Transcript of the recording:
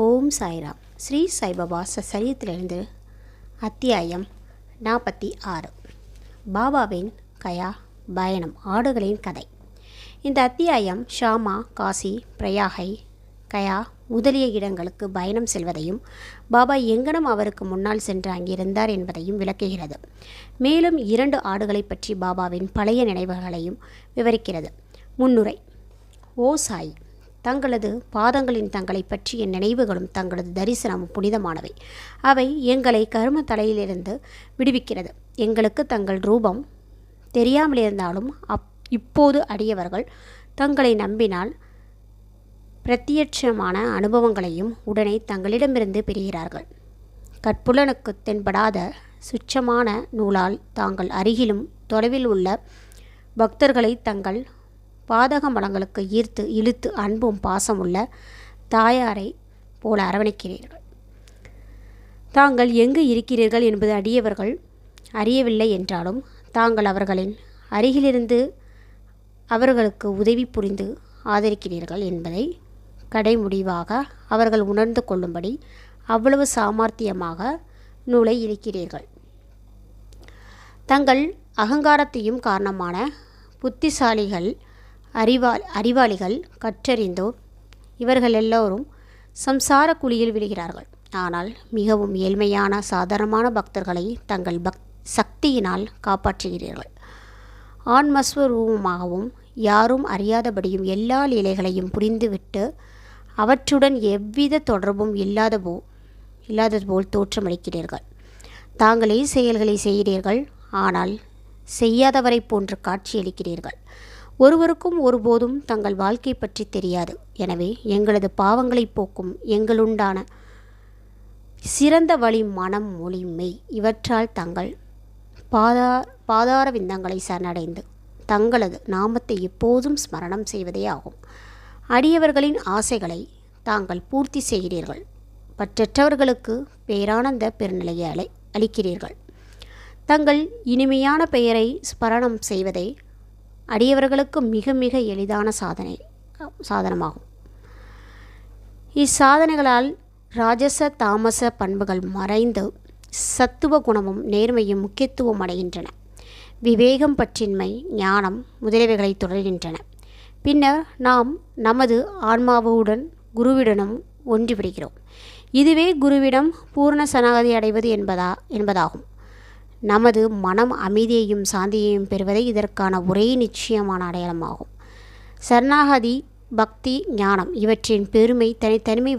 ஓம் சாய்ராம். ஸ்ரீ சாய்பாபா சரித்திலிருந்து அத்தியாயம் 46. பாபாவின் கயா பயணம், ஆடுகளின் கதை. இந்த அத்தியாயம் ஷாமா, காசி, பிரயாகை, கயா முதலிய இடங்களுக்கு பயணம் செல்வதையும் பாபா எங்கனம் அவருக்கு முன்னால் சென்று அங்கிருந்தார் என்பதையும் விளக்குகிறது. மேலும் 2 ஆடுகளை பற்றி பாபாவின் பழைய நினைவுகளையும் விவரிக்கிறது. முன்னுரை. ஓ சாய், தங்களது பாதங்களின் தங்களை பற்றிய நினைவுகளும் தங்களது தரிசனமும் புனிதமானவை. அவை எங்களை கரும தலையிலிருந்து விடுவிக்கிறது. எங்களுக்கு தங்கள் ரூபம் தெரியாமலிருந்தாலும் இப்போது அடியவர்கள் தங்களை நம்பினால் பிரத்யட்சமான அனுபவங்களையும் உடனே தங்களிடமிருந்து பெறுகிறார்கள். கற்புலனுக்கு தென்படாத சுச்சமான நூலால் தாங்கள் அருகிலும் தொலைவில் உள்ள பக்தர்களை தங்கள் பாதக மலங்களுக்கு ஈர்த்து இழுத்து அன்பும் பாசமுள்ள தாயாரை போல அரவணைக்கிறீர்கள். தாங்கள் எங்கு இருக்கிறீர்கள் என்பது அடியவர்கள் அறியவில்லை என்றாலும் தாங்கள் அவர்களின் அருகிலிருந்து அவர்களுக்கு உதவி புரிந்து ஆதரிக்கிறீர்கள் என்பதை கடைமுடிவாக அவர்கள் உணர்ந்து கொள்ளும்படி அவ்வளவு சாமர்த்தியமாக நூலை இழுக்கிறீர்கள். தங்கள் அகங்காரத்தையும் காரணமான புத்திசாலிகள், அறிவாளிகள், கற்றறிந்தோர் இவர்கள் எல்லோரும் சம்சார குழியில் விழுகிறார்கள். ஆனால் மிகவும் ஏழ்மையான சாதாரணமான பக்தர்களை தங்கள் சக்தியினால் காப்பாற்றுகிறீர்கள். ஆன்மஸ்வரூபமாகவும் யாரும் அறியாதபடியும் எல்லா லீலைகளையும் புரிந்துவிட்டு அவற்றுடன் எவ்வித தொடர்பும் இல்லாதது போல் தோற்றமளிக்கிறீர்கள். தாங்களே செயல்களை செய்கிறீர்கள், ஆனால் செய்யாதவரை போன்று காட்சியளிக்கிறீர்கள். ஒருவருக்கும் ஒருபோதும் தங்கள் வாழ்க்கை பற்றி தெரியாது. எனவே எங்களது பாவங்களை போக்கும் எங்களுண்டான சிறந்த வழி மனம், மொழி, மெய் இவற்றால் தங்கள் பாதார விந்தங்களை சரணடைந்து தங்களது நாமத்தை எப்போதும் ஸ்மரணம் செய்வதே ஆகும். அடியவர்களின் ஆசைகளை தாங்கள் பூர்த்தி செய்கிறீர்கள். பற்றற்றவர்களுக்கு பேரானந்த பெருநிலையை அளிக்கிறீர்கள். தங்கள் இனிமையான பெயரை ஸ்மரணம் செய்வதே அடியவர்களுக்கு மிக மிக எளிதான சாதனமாகும். இச்சாதனைகளால் ராஜச தாமச பண்புகள் மறைந்து சத்துவ குணமும் நேர்மையும் முக்கியத்துவம் அடைகின்றன. விவேகம், பற்றின்மை, ஞானம் முதலியவைகளை தொடர்கின்றன. பின்னர் நாம் நமது ஆன்மாவுடன் குருவிடனும் ஒன்றிவிடுகிறோம். இதுவே குருவிடம் பூர்ண சரணாகதி அடைவது என்பதாகும். நமது மனம் அமைதியையும் சாந்தியையும் பெறுவதே இதற்கான ஒரே நிச்சயமான அடையாளமாகும். சரணாகதி, பக்தி, ஞானம் இவற்றின் பெருமை தனித்தனிமை